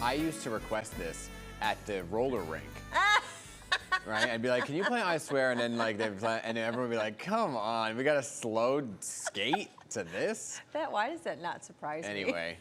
I used to request this at the roller rink. Right? I'd be like, can you play I Swear? And then like and everyone would be like, come on, we got a slow skate to this? Why does that not surprise me? Anyway.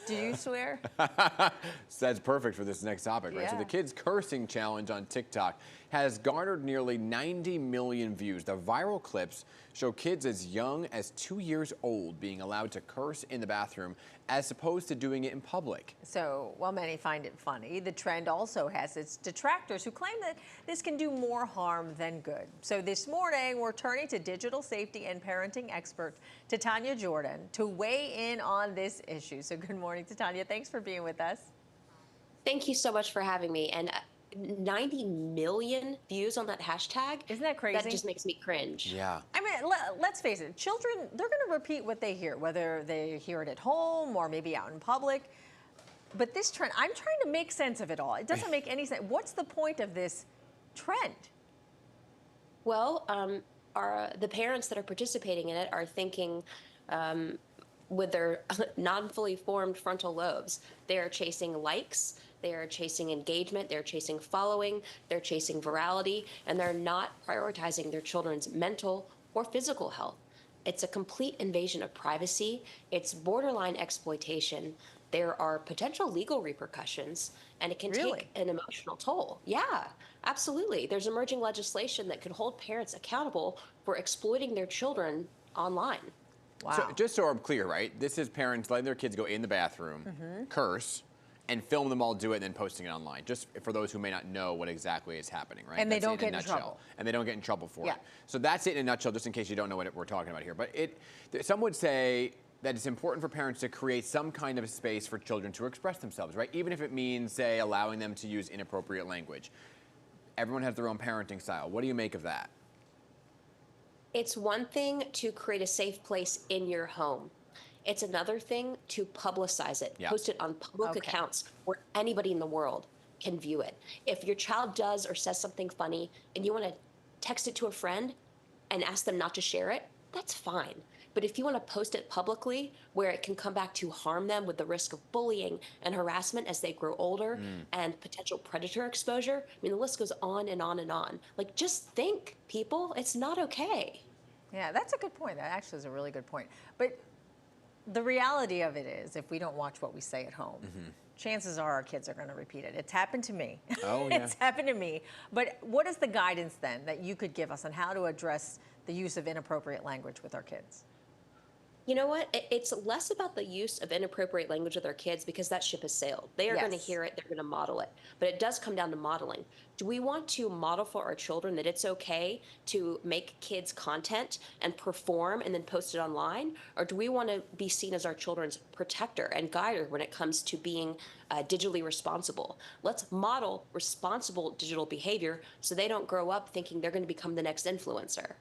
Do you swear? So that's perfect for this next topic, right? Yeah. So the kids cursing challenge on TikTok has garnered nearly 90 million views. The viral clips show kids as young as 2 years old being allowed to curse in the bathroom as opposed to doing it in public. So, while many find it funny, the trend also has its detractors who claim that this can do more harm than good. So this morning, we're turning to digital safety and parenting expert Titania Jordan to weigh in on this issue. So good morning, Titania. Thanks for being with us. Thank you so much for having me. And 90 million views on that hashtag. Isn't that crazy? That just makes me cringe. Yeah. I mean, let's face it, children, they're going to repeat what they hear, whether they hear it at home or maybe out in public. But this trend, I'm trying to make sense of it all. It doesn't make any sense. What's the point of this trend? Well, the parents that are participating in it are thinking with their non-fully formed frontal lobes. They are chasing likes, they are chasing engagement, they're chasing following, they're chasing virality, and they're not prioritizing their children's mental or physical health. It's a complete invasion of privacy. It's borderline exploitation. There are potential legal repercussions, and it can take an emotional toll. Yeah, absolutely. There's emerging legislation that could hold parents accountable for exploiting their children online. Wow. So, just so I'm clear, right? This is parents letting their kids go in the bathroom, curse, and film them all do it and then posting it online. Just for those who may not know what exactly is happening, right? And they That's don't get in trouble. And they don't get in trouble for Yeah. it. So that's it in a nutshell, just in case you don't know what we're talking about here. But some would say that it's important for parents to create some kind of space for children to express themselves, right? Even if it means, say, allowing them to use inappropriate language. Everyone has their own parenting style. What do you make of that? It's one thing to create a safe place in your home. It's another thing to publicize it, post it on public accounts where anybody in the world can view it. If your child does or says something funny and you want to text it to a friend and ask them not to share it, that's fine. But if you want to post it publicly where it can come back to harm them with the risk of bullying and harassment as they grow older and potential predator exposure, I mean, the list goes on and on and on. Like, just think, people, it's not okay. Yeah, that's a good point. That actually is a really good point. But the reality of it is, if we don't watch what we say at home, chances are our kids are going to repeat it. It's happened to me. Oh, yeah. It's happened to me. But what is the guidance then that you could give us on how to address the use of inappropriate language with our kids? You know what? It's less about the use of inappropriate language with our kids because that ship has sailed. They are going to hear it. They're going to model it. But it does come down to modeling. Do we want to model for our children that it's okay to make kids content and perform and then post it online? Or do we want to be seen as our children's protector and guider when it comes to being digitally responsible? Let's model responsible digital behavior so they don't grow up thinking they're going to become the next influencer.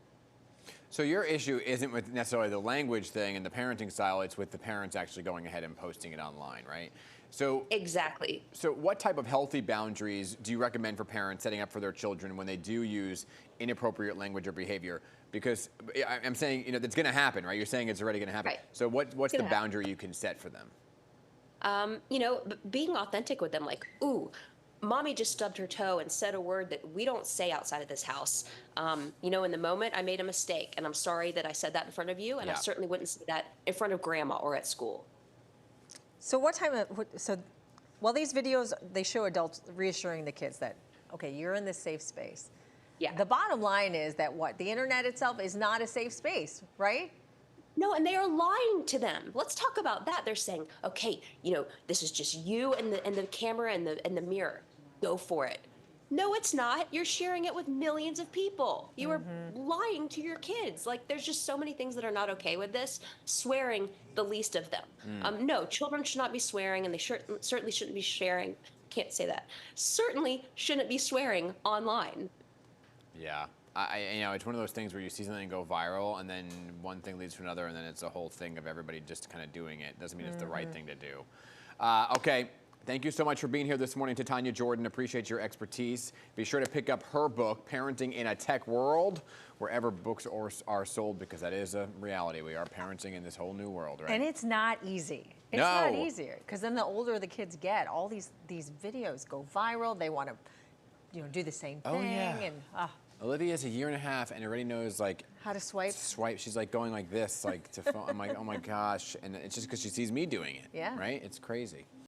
So your issue isn't with necessarily the language thing and the parenting style, it's with the parents actually going ahead and posting it online, right? So exactly. So what type of healthy boundaries do you recommend for parents setting up for their children when they do use inappropriate language or behavior? Because I'm saying, you know, that's going to happen, right? You're saying it's already going to happen. Right. So what's the boundary you can set for them? You know, being authentic with them, like, ooh, Mommy just stubbed her toe and said a word that we don't say outside of this house. You know, in the moment, I made a mistake, and I'm sorry that I said that in front of you, and I certainly wouldn't say that in front of Grandma or at school. So while these videos, they show adults reassuring the kids that, okay, you're in this safe space. Yeah. The bottom line is that the internet itself is not a safe space, right? No, and they are lying to them. Let's talk about that. They're saying, okay, you know, this is just you and the camera and the mirror. Go for it. No, it's not. You're sharing it with millions of people. You are lying to your kids. Like, there's just so many things that are not okay with this. Swearing, the least of them. No, children should not be swearing, and they certainly shouldn't be sharing. Can't say that. Certainly shouldn't be swearing online. Yeah. You know, it's one of those things where you see something go viral, and then one thing leads to another, and then it's a whole thing of everybody just kind of doing it. Doesn't mean it's the right thing to do. Okay. Thank you so much for being here this morning, Titania Jordan. Appreciate your expertise. Be sure to pick up her book, Parenting in a Tech World, wherever books are sold, because that is a reality. We are parenting in this whole new world, right? And it's not easy. It's not easier because then the older the kids get, all these videos go viral. They want to, do the same thing. Oh, yeah. And Olivia's a year and a half and already knows like how to swipe. She's like going like this, like to phone. I'm like, oh my gosh, and it's just because she sees me doing it. Yeah. Right? It's crazy.